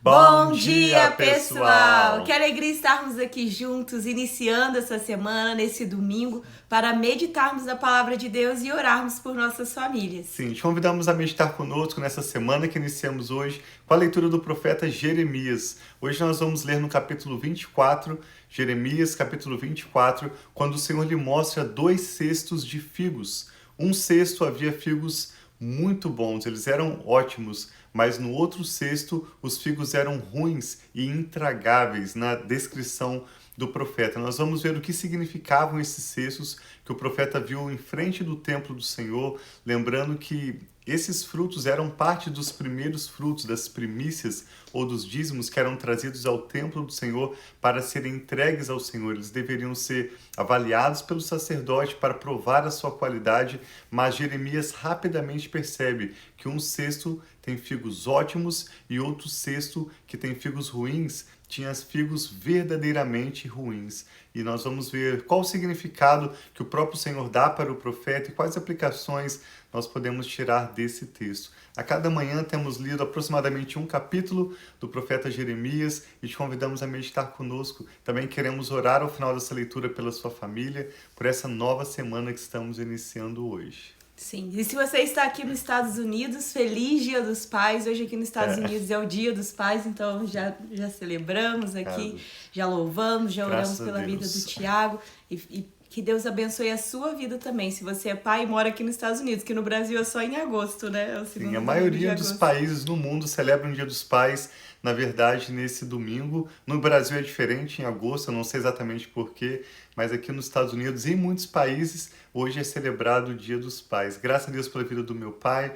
Bom dia, pessoal! Que alegria estarmos aqui juntos, iniciando essa semana, nesse domingo, para meditarmos na palavra de Deus e orarmos por nossas famílias. Sim, te convidamos a meditar conosco nessa semana que iniciamos hoje com a leitura do profeta Jeremias. Hoje nós vamos ler no capítulo 24, Jeremias, capítulo 24, quando o Senhor lhe mostra 2 cestos de figos. Um cesto havia figos muito bons, eles eram ótimos, mas no outro cesto os figos eram ruins e intragáveis na descrição do profeta. Nós vamos ver o que significavam esses cestos que o profeta viu em frente do templo do Senhor, lembrando que esses frutos eram parte dos primeiros frutos, das primícias ou dos dízimos que eram trazidos ao templo do Senhor para serem entregues ao Senhor. Eles deveriam ser avaliados pelo sacerdote para provar a sua qualidade, mas Jeremias rapidamente percebe que um cesto tem figos ótimos e outro cesto que tem figos ruins tinha figos verdadeiramente ruins. E nós vamos ver qual o significado que o próprio Senhor dá para o profeta e quais aplicações nós podemos tirar desse texto. A cada manhã temos lido aproximadamente um capítulo do profeta Jeremias e te convidamos a meditar conosco. Também queremos orar ao final dessa leitura pela sua família, por essa nova semana que estamos iniciando hoje. Sim, e se você está aqui nos Estados Unidos, feliz Dia dos Pais. Hoje aqui nos Estados Unidos é o Dia dos Pais, então já celebramos aqui, já louvamos, já oramos pela vida do Tiago e que Deus abençoe a sua vida também. Se você é pai e mora aqui nos Estados Unidos, que no Brasil é só em agosto, né? É o segundo Sim, a maioria dos países no mundo celebram o Dia dos Pais, na verdade, nesse domingo. No Brasil é diferente, em agosto, eu não sei exatamente porquê, mas aqui nos Estados Unidos e em muitos países, hoje é celebrado o Dia dos Pais. Graças a Deus pela vida do meu pai,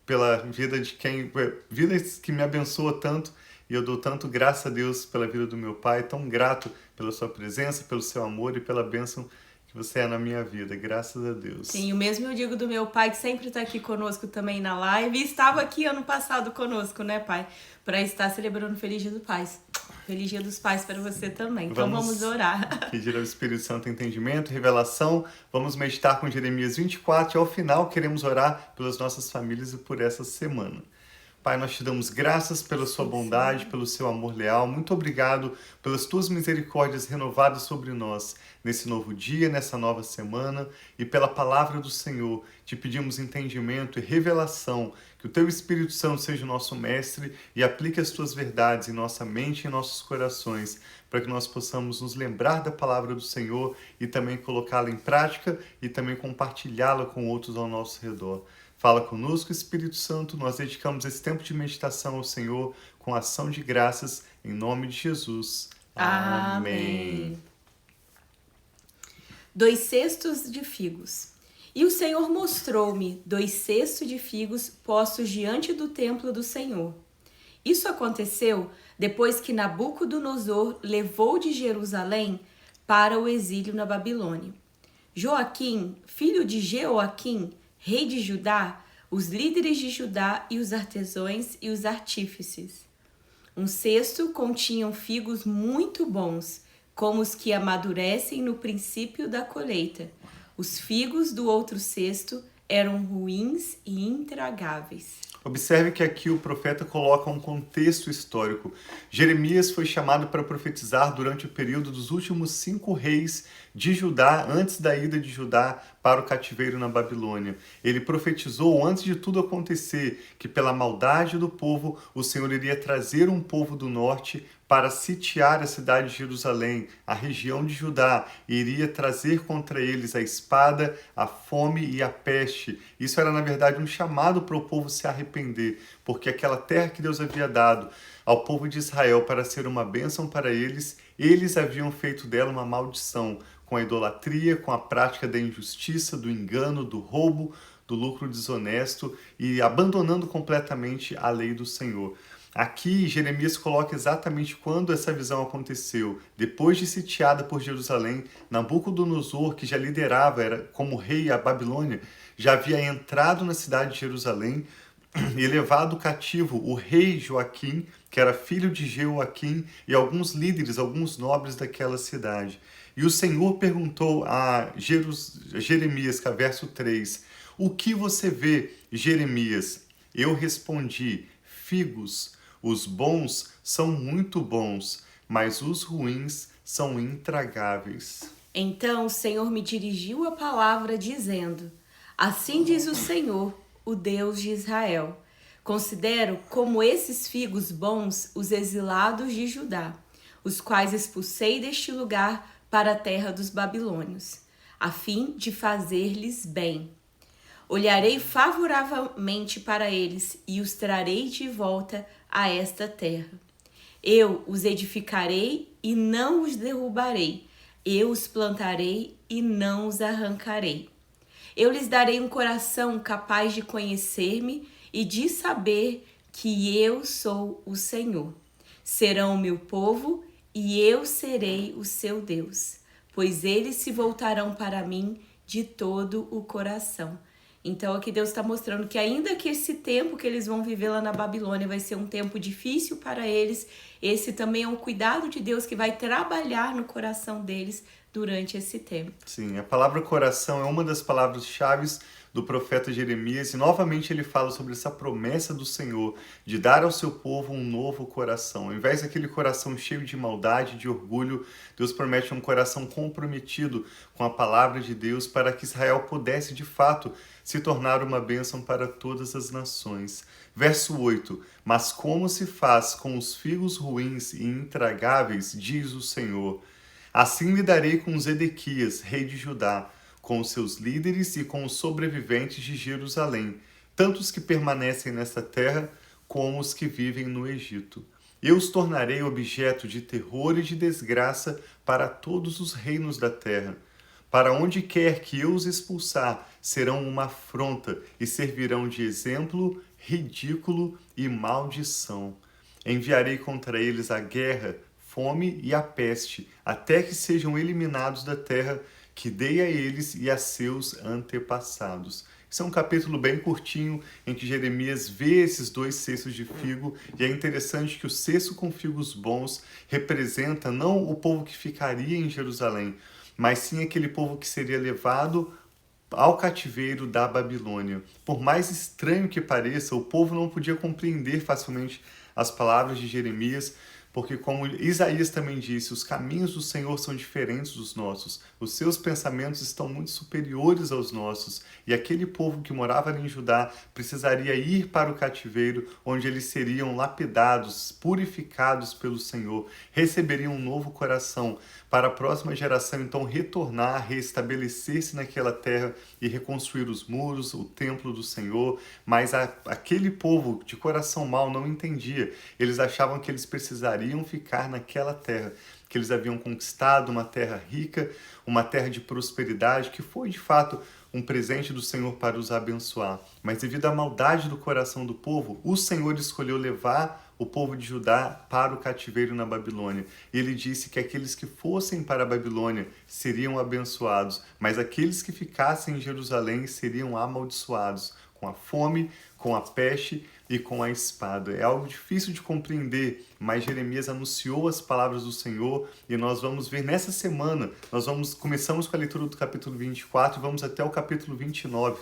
pela vida de vida que me abençoa tanto, e eu dou tanto graças a Deus pela vida do meu pai, tão grato pela sua presença, pelo seu amor e pela bênção que você é na minha vida, graças a Deus. Sim, o mesmo eu digo do meu pai, que sempre está aqui conosco também na live, e estava aqui ano passado conosco, né, pai? Para estar celebrando o Feliz Dia dos Pais. Feliz Dia dos Pais para você também. Então vamos orar. Pedir ao Espírito Santo entendimento, revelação. Vamos meditar com Jeremias 24 e ao final queremos orar pelas nossas famílias e por essa semana. Pai, nós te damos graças pela sua bondade, pelo seu amor leal. Muito obrigado pelas tuas misericórdias renovadas sobre nós nesse novo dia, nessa nova semana e pela palavra do Senhor. Te pedimos entendimento e revelação, que o teu Espírito Santo seja o nosso mestre e aplique as tuas verdades em nossa mente e em nossos corações, para que nós possamos nos lembrar da palavra do Senhor e também colocá-la em prática e também compartilhá-la com outros ao nosso redor. Fala conosco, Espírito Santo, nós dedicamos esse tempo de meditação ao Senhor com ação de graças, em nome de Jesus. Amém. 2 cestos de figos. E o Senhor mostrou-me 2 cestos de figos postos diante do templo do Senhor. Isso aconteceu depois que Nabucodonosor levou de Jerusalém para o exílio na Babilônia. Joaquim, filho de Jeoaquim, rei de Judá, os líderes de Judá e os artesãos e os artífices. Um cesto continha figos muito bons, como os que amadurecem no princípio da colheita. Os figos do outro cesto eram ruins e intragáveis. Observe que aqui o profeta coloca um contexto histórico. Jeremias foi chamado para profetizar durante o período dos últimos 5 reis de Judá, antes da ida de Judá para o cativeiro na Babilônia. Ele profetizou, antes de tudo acontecer, que pela maldade do povo, o Senhor iria trazer um povo do norte para sitiar a cidade de Jerusalém, a região de Judá, e iria trazer contra eles a espada, a fome e a peste. Isso era, na verdade, um chamado para o povo se arrepender, porque aquela terra que Deus havia dado ao povo de Israel para ser uma bênção para eles, eles haviam feito dela uma maldição, com a idolatria, com a prática da injustiça, do engano, do roubo, do lucro desonesto e abandonando completamente a lei do Senhor. Aqui, Jeremias coloca exatamente quando essa visão aconteceu. Depois de sitiada por Jerusalém, Nabucodonosor, que já liderava, era como rei a Babilônia, já havia entrado na cidade de Jerusalém e levado cativo o rei Joaquim, que era filho de Jeoaquim, e alguns líderes, alguns nobres daquela cidade. E o Senhor perguntou a Jeremias, verso 3, o que você vê, Jeremias? Eu respondi, figos. Os bons são muito bons, mas os ruins são intragáveis. Então o Senhor me dirigiu a palavra, dizendo: Assim diz o Senhor, o Deus de Israel: Considero como esses figos bons os exilados de Judá, os quais expulsei deste lugar para a terra dos babilônios, a fim de fazer-lhes bem. Olharei favoravelmente para eles e os trarei de volta a esta terra. Eu os edificarei e não os derrubarei. Eu os plantarei e não os arrancarei. Eu lhes darei um coração capaz de conhecer-me e de saber que eu sou o Senhor. Serão o meu povo e eu serei o seu Deus, pois eles se voltarão para mim de todo o coração. Então aqui Deus está mostrando que ainda que esse tempo que eles vão viver lá na Babilônia vai ser um tempo difícil para eles, esse também é um cuidado de Deus que vai trabalhar no coração deles durante esse tempo. Sim, a palavra coração é uma das palavras-chave do profeta Jeremias e novamente ele fala sobre essa promessa do Senhor de dar ao seu povo um novo coração. Ao invés daquele coração cheio de maldade, de orgulho, Deus promete um coração comprometido com a palavra de Deus para que Israel pudesse de fato se tornar uma bênção para todas as nações. Verso 8: Mas como se faz com os figos ruins e intragáveis, diz o Senhor, assim lidarei com Zedequias, rei de Judá, com os seus líderes e com os sobreviventes de Jerusalém, tanto os que permanecem nesta terra como os que vivem no Egito. Eu os tornarei objeto de terror e de desgraça para todos os reinos da terra. Para onde quer que eu os expulsar, serão uma afronta e servirão de exemplo, ridículo e maldição. Enviarei contra eles a guerra, fome e a peste, até que sejam eliminados da terra que dei a eles e a seus antepassados. Esse é um capítulo bem curtinho em que Jeremias vê esses 2 cestos de figo e é interessante que o cesto com figos bons representa não o povo que ficaria em Jerusalém, mas sim aquele povo que seria levado ao cativeiro da Babilônia. Por mais estranho que pareça, o povo não podia compreender facilmente as palavras de Jeremias, porque como Isaías também disse, os caminhos do Senhor são diferentes dos nossos, os seus pensamentos estão muito superiores aos nossos, e aquele povo que morava em Judá precisaria ir para o cativeiro, onde eles seriam lapidados, purificados pelo Senhor, receberiam um novo coração, para a próxima geração então retornar, restabelecer-se naquela terra e reconstruir os muros, o templo do Senhor, mas aquele povo de coração mau não entendia, eles achavam que eles precisariam ficar naquela terra, que eles haviam conquistado, uma terra rica, uma terra de prosperidade, que foi de fato um presente do Senhor para os abençoar. Mas devido à maldade do coração do povo, o Senhor escolheu levar o povo de Judá para o cativeiro na Babilônia. Ele disse que aqueles que fossem para a Babilônia seriam abençoados, mas aqueles que ficassem em Jerusalém seriam amaldiçoados, com a fome, com a peste e com a espada. É algo difícil de compreender, mas Jeremias anunciou as palavras do Senhor e nós vamos ver nessa semana, começamos com a leitura do capítulo 24 e vamos até o capítulo 29.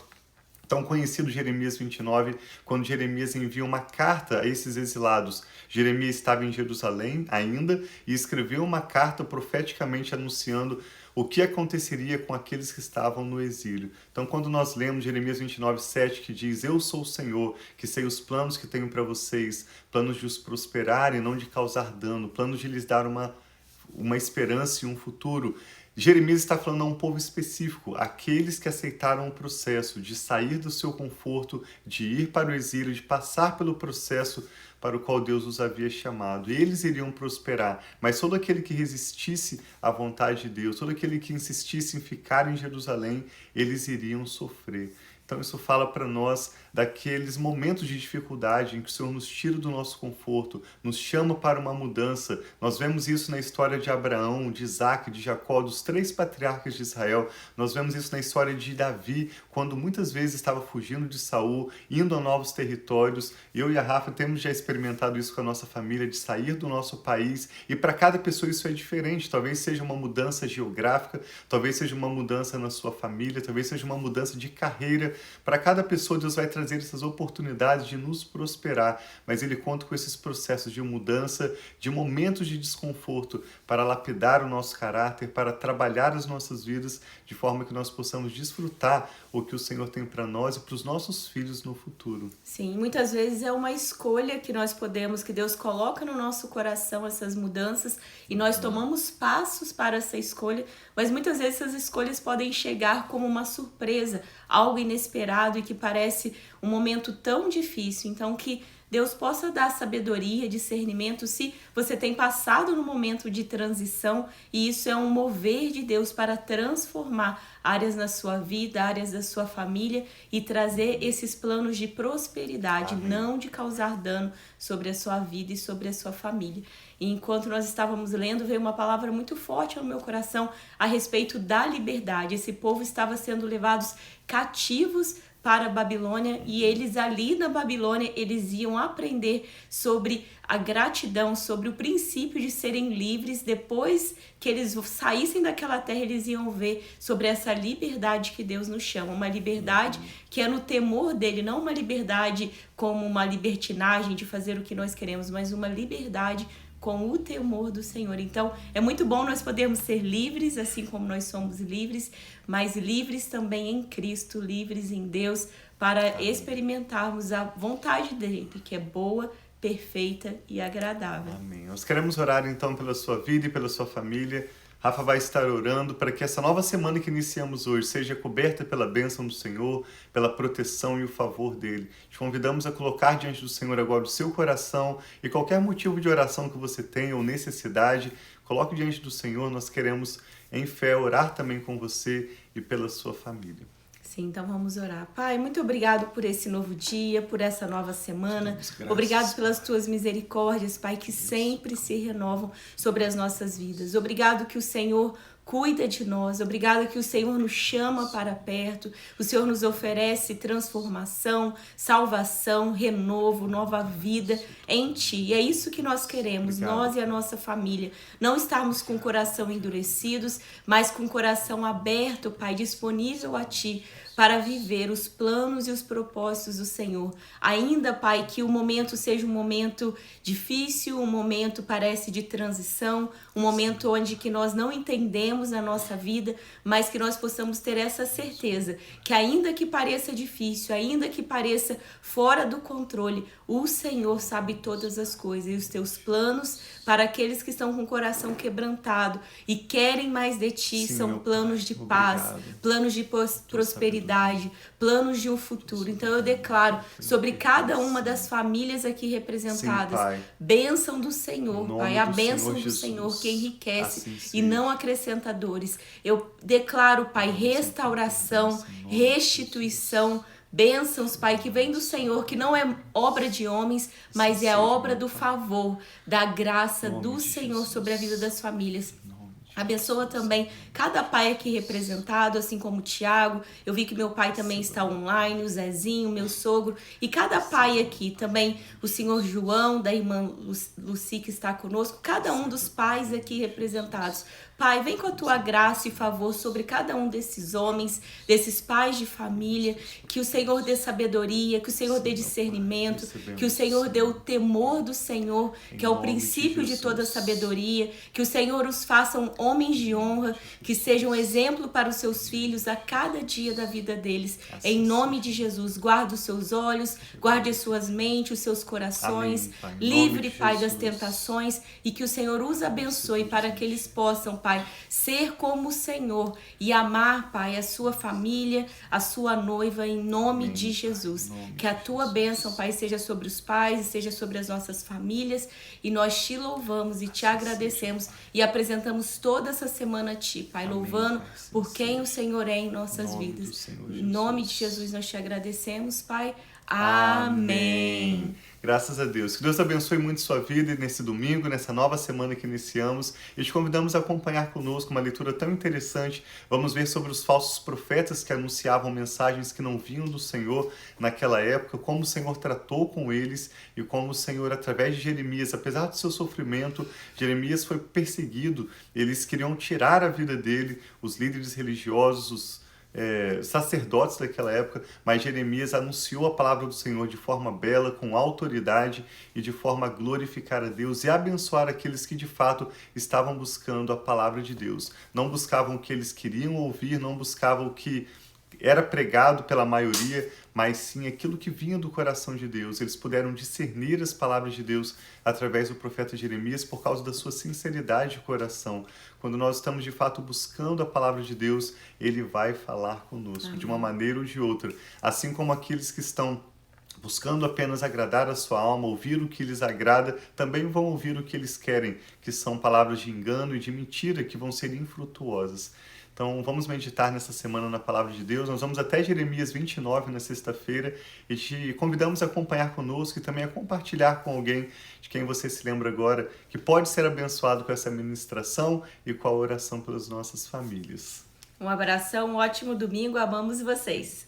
Tão conhecido Jeremias 29, quando Jeremias envia uma carta a esses exilados. Jeremias estava em Jerusalém ainda e escreveu uma carta profeticamente anunciando o que aconteceria com aqueles que estavam no exílio. Então, quando nós lemos Jeremias 29:7, que diz: Eu sou o Senhor, que sei os planos que tenho para vocês, planos de os prosperar e não de causar dano, planos de lhes dar uma esperança e um futuro. Jeremias está falando a um povo específico, aqueles que aceitaram o processo de sair do seu conforto, de ir para o exílio, de passar pelo processo para o qual Deus os havia chamado. Eles iriam prosperar, mas todo aquele que resistisse à vontade de Deus, todo aquele que insistisse em ficar em Jerusalém, eles iriam sofrer. Então isso fala para nós daqueles momentos de dificuldade em que o Senhor nos tira do nosso conforto, nos chama para uma mudança. Nós vemos isso na história de Abraão, de Isaac, de Jacó, dos 3 patriarcas de Israel. Nós vemos isso na história de Davi, quando muitas vezes estava fugindo de Saul, indo a novos territórios. Eu e a Rafa temos já experimentado isso com a nossa família, de sair do nosso país. E para cada pessoa isso é diferente. Talvez seja uma mudança geográfica, talvez seja uma mudança na sua família, talvez seja uma mudança de carreira. Para cada pessoa, Deus vai trazer trazer essas oportunidades de nos prosperar, mas Ele conta com esses processos de mudança, de momentos de desconforto, para lapidar o nosso caráter, para trabalhar as nossas vidas, de forma que nós possamos desfrutar o que o Senhor tem para nós e para os nossos filhos no futuro. Sim, muitas vezes é uma escolha que nós podemos, que Deus coloca no nosso coração essas mudanças e nós tomamos passos para essa escolha, mas muitas vezes essas escolhas podem chegar como uma surpresa, algo inesperado e que parece um momento tão difícil. Então que Deus possa dar sabedoria, discernimento, se você tem passado no momento de transição, e isso é um mover de Deus para transformar áreas na sua vida, áreas da sua família e trazer esses planos de prosperidade, Amém. não de causar dano sobre a sua vida e sobre a sua família. E enquanto nós estávamos lendo, veio uma palavra muito forte ao meu coração a respeito da liberdade. Esse povo estava sendo levados cativos para a Babilônia, e eles ali na Babilônia, eles iam aprender sobre a gratidão, sobre o princípio de serem livres. Depois que eles saíssem daquela terra, eles iam ver sobre essa liberdade que Deus nos chama, uma liberdade que é no temor dele, não uma liberdade como uma libertinagem de fazer o que nós queremos, mas uma liberdade com o temor do Senhor. Então, é muito bom nós podermos ser livres, assim como nós somos livres, mas livres também em Cristo, livres em Deus, para experimentarmos a vontade dele, que é boa, perfeita e agradável. Amém. Nós queremos orar então pela sua vida e pela sua família. Rafa vai estar orando para que essa nova semana que iniciamos hoje seja coberta pela bênção do Senhor, pela proteção e o favor dele. Te convidamos a colocar diante do Senhor agora o seu coração e qualquer motivo de oração que você tenha ou necessidade, coloque diante do Senhor. Nós queremos, em fé, orar também com você e pela sua família. Sim, então vamos orar. Pai, muito obrigado por esse novo dia, por essa nova semana. Obrigado pelas tuas misericórdias, Pai, que sempre se renovam sobre as nossas vidas. Obrigado que o Senhor cuida de nós. Obrigado que o Senhor nos chama para perto. O Senhor nos oferece transformação, salvação, renovo, nova vida em Ti. E é isso que nós queremos, nós e a nossa família. Não estarmos com o coração endurecidos, mas com o coração aberto, Pai, disponível a Ti, para viver os planos e os propósitos do Senhor. Ainda, Pai, que o momento seja um momento difícil, um momento parece de transição, um momento onde que nós não entendemos a nossa vida, mas que nós possamos ter essa certeza que ainda que pareça difícil, ainda que pareça fora do controle, o Senhor sabe todas as coisas, e os teus planos para aqueles que estão com o coração quebrantado e querem mais de Ti são planos de paz, planos de prosperidade, planos de um futuro. Então eu declaro sobre cada uma das famílias aqui representadas, bênção do Senhor, Pai, a bênção do Senhor que enriquece e não acrescenta dores. Eu declaro, Pai, restauração, restituição, bênçãos, Pai, que vem do Senhor, que não é obra de homens, mas é obra do favor, da graça do Senhor sobre a vida das famílias. Abençoa também cada pai aqui representado, assim como o Tiago. Eu vi que meu pai também está online, o Zezinho, meu sogro. E cada pai aqui, também o senhor João, da irmã Lucy que está conosco. Cada um dos pais aqui representados. Pai, vem com a tua graça e favor sobre cada um desses homens, desses pais de família, que o Senhor dê sabedoria, que o Senhor dê discernimento, que o Senhor dê o temor do Senhor, que é o princípio de toda sabedoria, que o Senhor os faça homens de honra, que sejam um exemplo para os seus filhos a cada dia da vida deles. Em nome de Jesus, guarde os seus olhos, guarde as suas mentes, os seus corações, livre, Pai, das tentações, e que o Senhor os abençoe para que eles possam, Pai, ser como o Senhor e amar, Pai, a sua família, a sua noiva, em nome de Jesus. Que a tua bênção, Pai, seja sobre os pais e seja sobre as nossas famílias, e nós te louvamos e te agradecemos e apresentamos toda essa semana a Ti, Pai, louvando por quem o Senhor é em nossas vidas. Em nome de Jesus nós te agradecemos, Pai. Amém. Graças a Deus. Que Deus abençoe muito sua vida nesse domingo, nessa nova semana que iniciamos. E te convidamos a acompanhar conosco uma leitura tão interessante. Vamos ver sobre os falsos profetas que anunciavam mensagens que não vinham do Senhor naquela época, como o Senhor tratou com eles e como o Senhor, através de Jeremias, apesar do seu sofrimento, Jeremias foi perseguido. Eles queriam tirar a vida dele, os líderes religiosos, sacerdotes daquela época, mas Jeremias anunciou a palavra do Senhor de forma bela, com autoridade e de forma a glorificar a Deus e abençoar aqueles que de fato estavam buscando a palavra de Deus. Não buscavam o que eles queriam ouvir, não buscavam o que era pregado pela maioria, mas sim aquilo que vinha do coração de Deus. Eles puderam discernir as palavras de Deus através do profeta Jeremias por causa da sua sinceridade de coração. Quando nós estamos de fato buscando a palavra de Deus, Ele vai falar conosco. Amém. De uma maneira ou de outra. Assim como aqueles que estão buscando apenas agradar a sua alma, ouvir o que lhes agrada, também vão ouvir o que eles querem, que são palavras de engano e de mentira que vão ser infrutuosas. Então vamos meditar nessa semana na Palavra de Deus. Nós vamos até Jeremias 29 na sexta-feira e te convidamos a acompanhar conosco e também a compartilhar com alguém de quem você se lembra agora, que pode ser abençoado com essa ministração e com a oração pelas nossas famílias. Um abração, um ótimo domingo, amamos vocês!